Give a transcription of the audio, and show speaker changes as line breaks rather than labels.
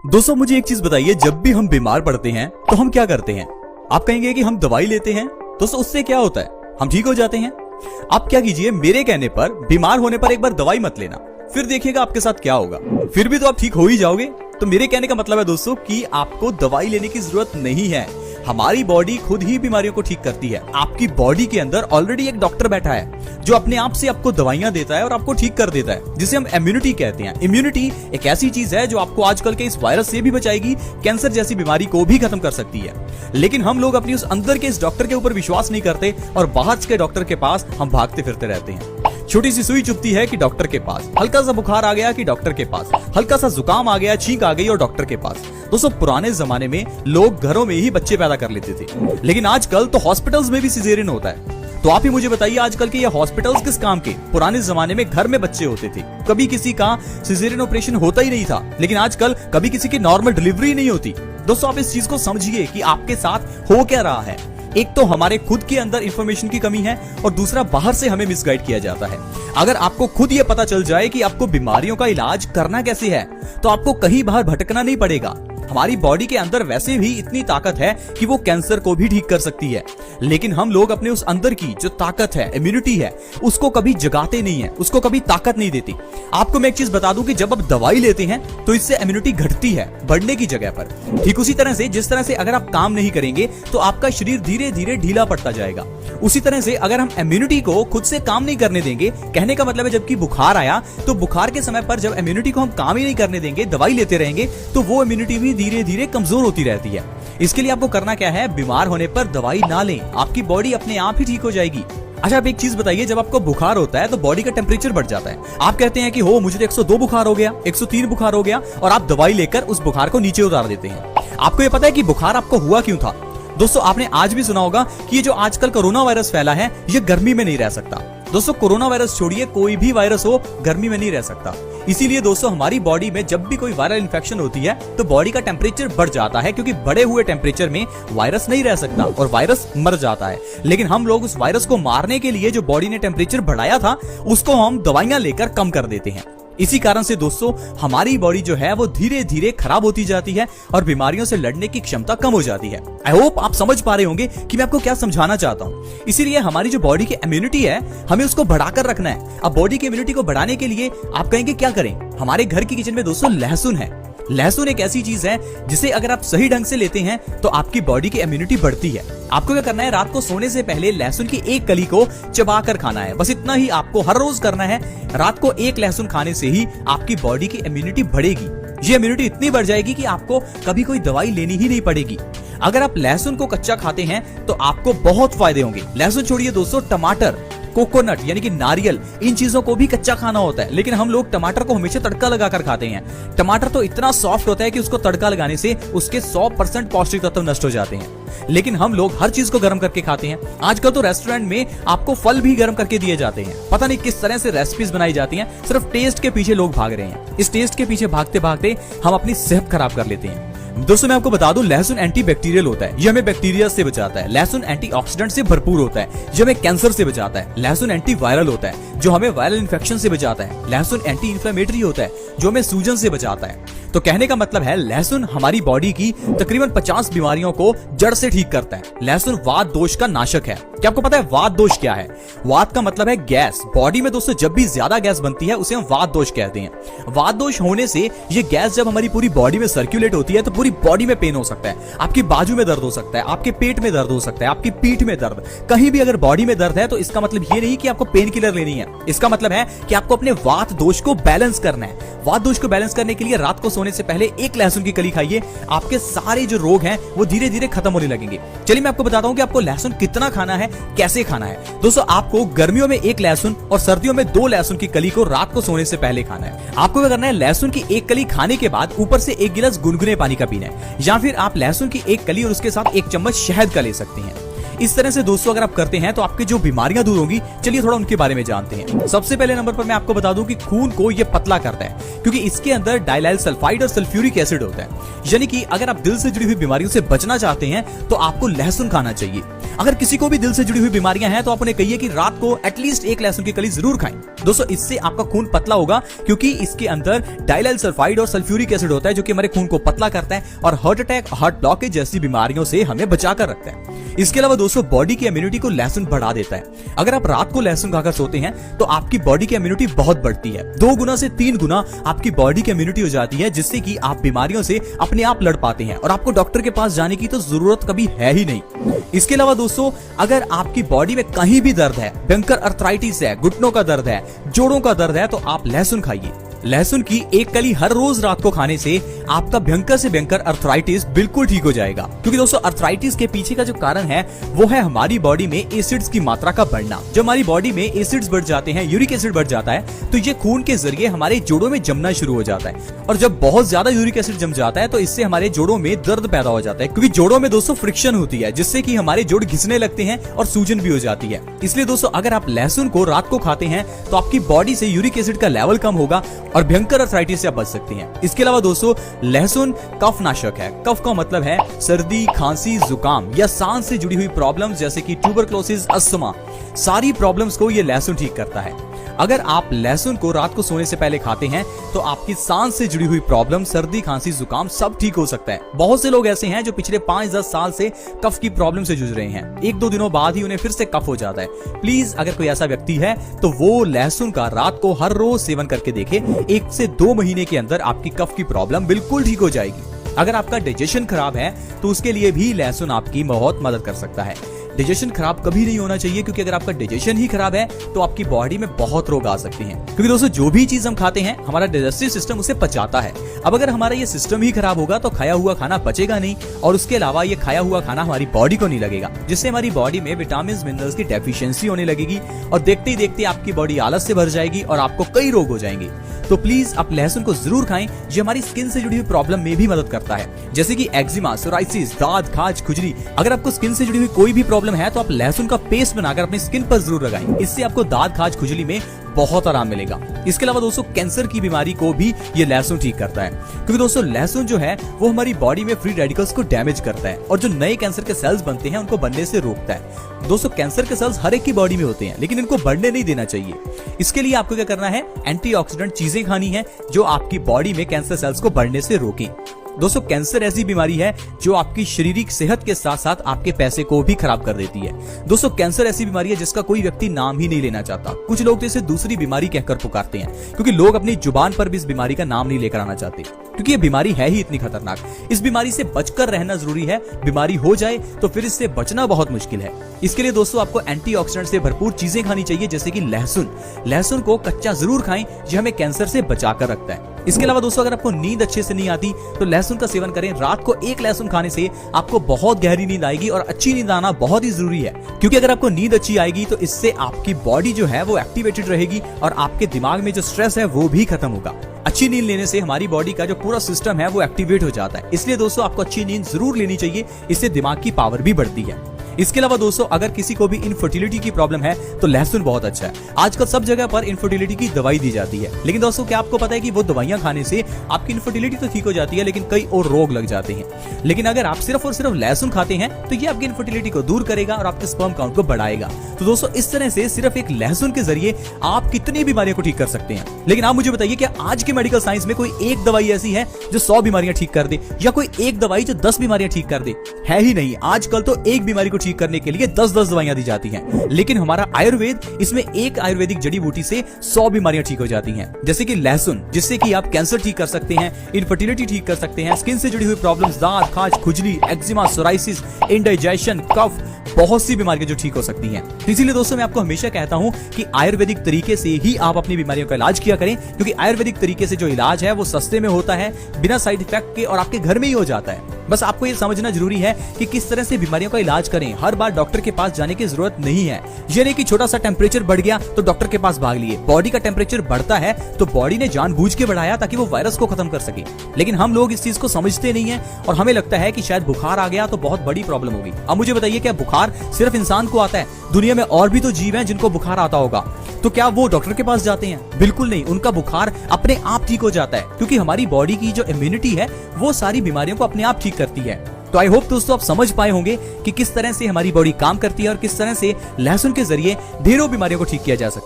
दोस्तों मुझे एक चीज बताइए, जब भी हम बीमार पड़ते हैं तो हम क्या करते हैं? आप कहेंगे कि हम दवाई लेते हैं। दोस्तों उससे क्या होता है? हम ठीक हो जाते हैं। आप क्या कीजिए, मेरे कहने पर बीमार होने पर एक बार दवाई मत लेना, फिर देखिएगा आपके साथ क्या होगा। फिर भी तो आप ठीक हो ही जाओगे। तो मेरे कहने का मतलब है दोस्तों कि आपको दवाई लेने की जरूरत नहीं है। हमारी बॉडी खुद ही बीमारियों को ठीक करती है। आपकी बॉडी के अंदर ऑलरेडी एक डॉक्टर बैठा है जो अपने आप से आपको दवाइयां देता है और आपको ठीक कर देता है, जिसे हम इम्यूनिटी कहते हैं। इम्यूनिटी एक ऐसी चीज है जो आपको आजकल के इस वायरस से भी बचाएगी, कैंसर जैसी बीमारी को भी खत्म कर सकती है। लेकिन हम लोग अपनी उस अंदर के इस डॉक्टर के ऊपर विश्वास नहीं करते और बाहर के डॉक्टर के पास हम भागते फिरते रहते हैं। छोटी सी सुई चुभती है कि डॉक्टर के पास, हल्का सा बुखार आ गया कि डॉक्टर के पास, हल्का सा जुकाम आ गया, छींक आ गई और डॉक्टर के पास। दोस्तों पुराने जमाने में लोग घरों में ही बच्चे पैदा कर लेते थे, लेकिन आजकल तो हॉस्पिटल्स में भी सिजेरियन होता है। तो आप ही मुझे बताइए, आजकल के ये हॉस्पिटल्स किस काम के? पुराने जमाने में घर में बच्चे होते थे, कभी किसी का सिजेरियन ऑपरेशन होता ही नहीं था, लेकिन आजकल कभी किसी की नॉर्मल डिलीवरी नहीं होती। दोस्तों आप इस चीज को समझिए कि आपके साथ हो क्या रहा है। एक तो हमारे खुद के अंदर इंफॉर्मेशन की कमी है और दूसरा बाहर से हमें मिसगाइड किया जाता है। अगर आपको खुद ये पता चल जाए कि आपको बीमारियों का इलाज करना कैसे है, तो आपको कहीं बाहर भटकना नहीं पड़ेगा। हमारी बॉडी के अंदर वैसे भी इतनी ताकत है कि वो कैंसर को भी ठीक कर सकती है, लेकिन हम लोग अपने उस अंदर की जो ताकत है, इम्यूनिटी है, उसको कभी जगाते नहीं है, उसको कभी ताकत नहीं देती। आपको मैं एक चीज बता दूं कि जब आप दवाई लेते हैं तो इससे इम्यूनिटी घटती है बढ़ने की जगह पर। ठीक उसी तरह से जिस तरह से अगर आप काम नहीं करेंगे तो आपका शरीर धीरे धीरे ढीला पड़ता जाएगा, उसी तरह से अगर हम इम्यूनिटी को खुद से काम नहीं करने देंगे, कहने का मतलब है जबकि बुखार आया तो बुखार के समय पर जब इम्यूनिटी को हम काम ही नहीं करने देंगे, दवाई लेते रहेंगे, तो वो इम्यूनिटी भी धीरे धीरे कमजोर होती रहती है। इसके लिए आपको करना क्या है? बीमार होने पर दवाई ना लें, आपकी बॉडी अपने आप ही ठीक हो जाएगी। अच्छा आप एक चीज बताइए, जब आपको बुखार होता है तो बॉडी का टेम्परेचर बढ़ जाता है। आप कहते हैं कि हो मुझे तो 102 बुखार हो गया, 103 बुखार हो गया, और आप दवाई लेकर उस बुखार को नीचे उतार देते हैं। आपको ये पता है कि बुखार आपको हुआ क्यों था? दोस्तों आपने आज भी सुना होगा कि ये जो आजकल कोरोना वायरस फैला है ये गर्मी में नहीं रह सकता। दोस्तों कोरोना वायरस छोड़िए, कोई भी वायरस हो गर्मी में नहीं रह सकता। इसीलिए दोस्तों हमारी बॉडी में जब भी कोई वायरल इन्फेक्शन होती है तो बॉडी का टेम्परेचर बढ़ जाता है, क्योंकि बढ़े हुए टेम्परेचर में वायरस नहीं रह सकता और वायरस मर जाता है। लेकिन हम लोग उस वायरस को मारने के लिए जो बॉडी ने टेम्परेचर बढ़ाया था उसको हम दवाइयां लेकर कम कर देते हैं। इसी कारण से दोस्तों हमारी बॉडी जो है वो धीरे धीरे खराब होती जाती है और बीमारियों से लड़ने की क्षमता कम हो जाती है। आई होप आप समझ पा रहे होंगे कि मैं आपको क्या समझाना चाहता हूँ। इसीलिए हमारी जो बॉडी की इम्यूनिटी है हमें उसको बढ़ाकर रखना है। अब बॉडी की इम्यूनिटी को बढ़ाने के लिए आप कहेंगे क्या करें? हमारे घर की किचन में दोस्तों लहसुन है। लहसुन एक ऐसी चीज है जिसे अगर आप सही ढंग से लेते हैं तो आपकी बॉडी की इम्यूनिटी बढ़ती है। आपको क्या करना है? रात को सोने से पहले लहसुन की एक कली को चबाकर खाना है। बस इतना ही आपको हर रोज करना है। रात को एक लहसुन खाने से ही आपकी बॉडी की इम्यूनिटी बढ़ेगी। ये इम्यूनिटी इतनी बढ़ जाएगी कि आपको कभी कोई दवाई लेनी ही नहीं पड़ेगी। अगर आप लहसुन को कच्चा खाते हैं तो आपको बहुत फायदे होंगे। लहसुन छोड़िए दोस्तों, टमाटर, कोकोनट यानी कि नारियल, इन चीजों को भी कच्चा खाना होता है, लेकिन हम लोग टमाटर को हमेशा तड़का लगाकर खाते हैं। टमाटर तो इतना सॉफ्ट होता है कि उसको तड़का लगाने से उसके 100% पौष्टिक तत्व नष्ट हो जाते हैं, लेकिन हम लोग हर चीज को गर्म करके खाते हैं। आजकल तो रेस्टोरेंट में आपको फल भी गर्म करके दिए जाते हैं। पता नहीं किस तरह से रेसिपीज बनाई जाती हैं, सिर्फ टेस्ट के पीछे लोग भाग रहे हैं। इस टेस्ट के पीछे भागते भागते हम अपनी सेहत खराब कर लेते हैं। दोस्तों मैं आपको बता दूं, लहसुन एंटीबैक्टीरियल होता है, ये हमें बैक्टीरिया से बचाता है। लहसुन एंटीऑक्सीडेंट से भरपूर होता है, जो हमें कैंसर से बचाता है। लहसुन एंटीवायरल होता है, जो हमें वायरल इन्फेक्शन से बचाता है। लहसुन एंटी इंफ्लेमेटरी होता है, जो हमें सूजन से बचाता है। तो कहने का मतलब है लहसुन हमारी बॉडी की तकरीबन 50 बीमारियों को जड़ से ठीक करता है। लहसुन वात दोष का नाशक है। क्या आपको पता है वात दोष क्या है? वात का मतलब है गैस। बॉडी में दोस्तों जब भी ज्यादा गैस बनती है उसे हम वात दोष कहते हैं। वात दोष होने से ये गैस जब हमारी पूरी बॉडी में सर्कुलेट होती है तो पूरी बॉडी में पेन हो सकता है। आपकी बाजू में दर्द हो सकता है, आपके पेट में दर्द हो सकता है, आपकी पीठ में दर्द, कहीं भी अगर बॉडी में दर्द है तो इसका मतलब ये नहीं कि आपको पेन किलर लेनी है। इसका मतलब है कि आपको अपने वात दोष को बैलेंस करना है। वात दोष को बैलेंस करने के लिए रात को सोने से पहले एक लहसुन की कली खाइए। आपके सारे जो रोग हैं वो धीरे धीरे खत्म होने लगेंगे। चलिए मैं आपको बताता हूं कि आपको लहसुन कितना खाना है, कैसे खाना है। दोस्तों आपको गर्मियों में एक लहसुन और सर्दियों में 2 लहसुन की कली को रात को सोने से पहले खाना है। आपको क्या करना है? लहसुन की एक कली खाने के बाद ऊपर से 1 गिलास गुनगुने पानी का पीना है, या फिर आप लहसुन की एक कली और उसके साथ 1 चम्मच शहद का ले सकते हैं। इस तरह से दोस्तों अगर आप करते हैं तो आपकी जो बीमारियां दूर होंगी। चलिए थोड़ा उनके बारे में जानते हैं। सबसे पहले नंबर पर मैं आपको बता दूं कि खून को ये पतला करता है, क्योंकि इसके अंदर डाइलाइल सल्फाइड और सल्फ्यूरिक एसिड होता है। यानी कि अगर आप दिल से जुड़ी हुई बीमारियों से बचना चाहते हैं तो आपको लहसुन खाना चाहिए। अगर किसी को भी दिल से जुड़ी हुई बीमारियां हैं तो आप उन्हें कहिए कि रात को एटलीस्ट एक लहसुन की कली जरूर खाएं। दोस्तों इससे आपका खून पतला होगा, क्योंकि इसके अंदर डाइलाइल सल्फाइड और सल्फ्यूरिक एसिड होता है जो कि हमारे खून को पतला करता है और हार्ट अटैक, हार्ट ब्लॉकेज जैसी बीमारियों से हमें बचाकर रखता है। इसके अलावा दोस्तों बॉडी की इम्यूनिटी को लहसुन बढ़ा देता है। अगर आप रात को लहसुन खाकर सोते हैं तो आपकी बॉडी की इम्यूनिटी बहुत बढ़ती है। 2 गुना से 3 गुना आपकी बॉडी की इम्यूनिटी हो जाती है, जिससे कि आप बीमारियों से अपने आप लड़ पाते हैं और आपको डॉक्टर के पास जाने की तो जरूरत कभी है ही नहीं। इसके अलावा दोस्तों अगर आपकी बॉडी में कहीं भी दर्द है, भयंकर अर्थराइटिस है, घुटनों का दर्द है, जोड़ों का दर्द है, तो आप लहसुन खाइए। लहसुन की एक कली हर रोज रात को खाने से आपका भयंकर से भयंकर अर्थराइटिस बिल्कुल ठीक हो जाएगा। क्योंकि दोस्तों अर्थराइटिस के पीछे का जो कारण है वो है हमारी बॉडी में एसिड्स की मात्रा का बढ़ना। जब हमारी बॉडी में एसिड्स बढ़ जाते हैं, यूरिक एसिड बढ़ जाता है, तो ये खून के जरिए हमारे जोड़ों में जमना शुरू हो जाता है। और जब बहुत ज्यादा यूरिक एसिड जम जाता है तो इससे हमारे जोड़ों में दर्द पैदा हो जाता है, क्योंकि जोड़ों में दोस्तों फ्रिक्शन होती है, जिससे कि हमारे जोड़ घिसने लगते हैं और सूजन भी हो जाती है। इसलिए दोस्तों अगर आप लहसुन को रात को खाते हैं तो आपकी बॉडी से यूरिक एसिड का लेवल कम होगा और भयंकर अर्थराइटिस से आप बच सकते हैं। इसके अलावा दोस्तों लहसुन कफ नाशक है। कफ का मतलब है सर्दी, खांसी, जुकाम या सांस से जुड़ी हुई प्रॉब्लम्स जैसे कि ट्यूबरक्लोसिस, अस्थमा, सारी प्रॉब्लम्स को ये लहसुन ठीक करता है। अगर आप लहसुन को रात को सोने से पहले खाते हैं तो आपकी सांस से जुड़ी हुई प्रॉब्लम, सर्दी, खांसी, जुकाम सब ठीक हो सकता है। बहुत से लोग ऐसे हैं जो पिछले 5-10 साल से कफ की प्रॉब्लम से जूझ रहे हैं। 1-2 दिनों बाद ही उन्हें फिर से कफ हो जाता है। प्लीज अगर कोई ऐसा व्यक्ति है तो वो लहसुन का रात को हर रोज सेवन करके देखे। 1 से 2 महीने के अंदर आपकी कफ की प्रॉब्लम बिल्कुल ठीक हो जाएगी। अगर आपका डाइजेशन खराब है तो उसके लिए भी लहसुन आपकी बहुत मदद कर सकता है। डाइजेशन खराब कभी नहीं होना चाहिए, क्योंकि अगर आपका डाइजेशन ही खराब है तो आपकी बॉडी में बहुत रोग आ सकते हैं। क्योंकि दोस्तों जो भी चीज हम खाते हैं हमारा डाइजेस्टिव सिस्टम उसे पचाता है। अब अगर हमारा ये सिस्टम ही खराब होगा तो खाया हुआ खाना पचेगा नहीं, और उसके अलावा ये खाया हुआ खाना हमारी बॉडी को नहीं लगेगा, जिससे हमारी बॉडी में विटामिन, मिनरल्स की डेफिशिएंसी होने लगेगी और देखते ही देखते आपकी बॉडी आलस से भर जाएगी और आपको कई रोग हो जाएंगे। तो प्लीज आप लहसुन को जरूर खाएं। ये हमारी स्किन से जुड़ी हुई प्रॉब्लम में भी मदद करता है, जैसे कि एक्जिमा, सोराइसिस, दाद, खाज, खुजली। अगर आपको स्किन से जुड़ी हुई कोई भी प्रॉब्लम है तो आप लहसुन का पेस्ट बनाकर अपनी स्किन पर जरूर लगाएं। इससे आपको दाद, खाज, खुजली में बहुत आराम मिलेगा। इसके अलावा दोस्तों कैंसर की बीमारी को भी ये लहसुन ठीक करता है, क्योंकि दोस्तों लहसुन जो है वो हमारी बॉडी में फ्री रेडिकल्स को डैमेज करता है और जो नए कैंसर के सेल्स बनते हैं उनको बनने से रोकता है। दोस्तों कैंसर के सेल्स हर एक की बॉडी में होते हैं, लेकिन इनको बढ़ने नहीं देना चाहिए। इसके लिए आपको क्या करना है, एंटीऑक्सीडेंट चीजें खानी है जो आपकी बॉडी में कैंसर सेल्स को बढ़ने से रोकें। दोस्तों कैंसर ऐसी बीमारी है जो आपकी शारीरिक सेहत के साथ साथ आपके पैसे को भी खराब कर देती है। दोस्तों कैंसर ऐसी बीमारी है जिसका कोई व्यक्ति नाम ही नहीं लेना चाहता। कुछ लोग तो इसे दूसरी बीमारी कहकर पुकारते हैं, क्योंकि लोग अपनी जुबान पर भी इस बीमारी का नाम नहीं लेकर आना चाहते, क्योंकि ये बीमारी है ही इतनी खतरनाक। इस बीमारी से बचकर रहना जरूरी है। बीमारी हो जाए तो फिर इससे बचना बहुत मुश्किल है। इसके लिए दोस्तों आपको एंटीऑक्सीडेंट से भरपूर चीजें खानी चाहिए, जैसे कि लहसुन। लहसुन को कच्चा जरूर खाएं, यह हमें कैंसर से बचाकर रखता है। इसके अलावा दोस्तों अगर आपको नींद अच्छे से नहीं आती तो लहसुन का सेवन करें। रात को 1 लहसुन खाने से आपको बहुत गहरी नींद आएगी, और अच्छी नींद आना बहुत ही जरूरी है, क्योंकि अगर आपको नींद अच्छी आएगी तो इससे आपकी बॉडी जो है वो एक्टिवेटेड रहेगी और आपके दिमाग में जो स्ट्रेस है वो भी खत्म होगा। अच्छी नींद लेने से हमारी बॉडी का जो पूरा सिस्टम है वो एक्टिवेट हो जाता है। इसलिए दोस्तों आपको अच्छी नींद जरूर लेनी चाहिए, इससे दिमाग की पावर भी बढ़ती है। इसके अलावा दोस्तों अगर किसी को भी इनफर्टिलिटी की प्रॉब्लम है तो लहसुन बहुत अच्छा है। आजकल सब जगह पर इनफर्टिलिटी की दवाई दी जाती है, लेकिन दोस्तों क्या आपको पता है कि वो दवाइयां खाने से आपकी इनफर्टिलिटी तो ठीक हो जाती है, लेकिन कई और रोग लग जाते हैं। लेकिन अगर आप सिर्फ और सिर्फ लहसुन खाते हैं तो ये आपकी इनफर्टिलिटी को दूर करेगा और आपके स्पर्म काउंट को बढ़ाएगा। तो दोस्तों इस तरह से सिर्फ एक लहसुन के जरिए आप कितनी बीमारियों को ठीक कर सकते हैं। लेकिन आप मुझे बताइए कि आज के मेडिकल साइंस में कोई एक दवाई ऐसी है जो 100 बीमारियां ठीक कर दे, या कोई एक दवाई जो 10 बीमारियां ठीक कर दे? है ही नहीं। आजकल तो एक बीमारी को ठीक करने के लिए 10-10 दवाइयां दी जाती हैं। लेकिन हमारा आयुर्वेद, इसमें एक आयुर्वेदिक जड़ी बूटी से 100 बीमारियां ठीक हो जाती हैं, जैसे कि लहसुन, जिससे कि आप कैंसर ठीक कर सकते हैं, इनफर्टिलिटी ठीक कर सकते हैं, स्किन से जुड़ी हुई प्रॉब्लम्स, दांत, खाज, खुजली, एक्जिमा, सोराइसिस, इंडाइजेशन, कफ, बहुत सी बीमारियां जो ठीक हो सकती हैं। इसीलिए दोस्तों मैं आपको हमेशा कहता हूं कि आयुर्वेदिक तरीके से ही आप अपनी बीमारियों का इलाज किया करें, क्योंकि आयुर्वेदिक तरीके से जो इलाज है वो सस्ते में होता है, बिना साइड इफेक्ट के, और आपके घर में ही हो जाता है। बस आपको ये समझना जरूरी है कि किस तरह से बीमारियों का इलाज करें। हर बार डॉक्टर के पास जाने की जरूरत नहीं है। ये नहीं कि छोटा सा टेम्परेचर बढ़ गया तो डॉक्टर के पास भाग लिए। बॉडी का टेम्परेचर बढ़ता है तो बॉडी ने जानबूझ के बढ़ाया ताकि वो वायरस को खत्म कर सके, लेकिन हम लोग इस चीज को समझते नहीं है और हमें लगता है कि शायद बुखार आ गया तो बहुत बड़ी प्रॉब्लम होगी। अब मुझे बताइए, क्या बुखार सिर्फ इंसान को आता है? दुनिया में और भी तो जीव हैं जिनको बुखार आता होगा, तो क्या वो डॉक्टर के पास जाते हैं? बिल्कुल नहीं, उनका बुखार अपने आप ठीक हो जाता है, क्योंकि हमारी बॉडी की जो इम्यूनिटी है वो सारी बीमारियों को अपने आप ठीक करती है। तो आई होप दोस्तों आप समझ पाए होंगे कि किस तरह से हमारी बॉडी काम करती है और किस तरह से लहसुन के जरिए ढेरों बीमारियों को ठीक किया जा सकता है।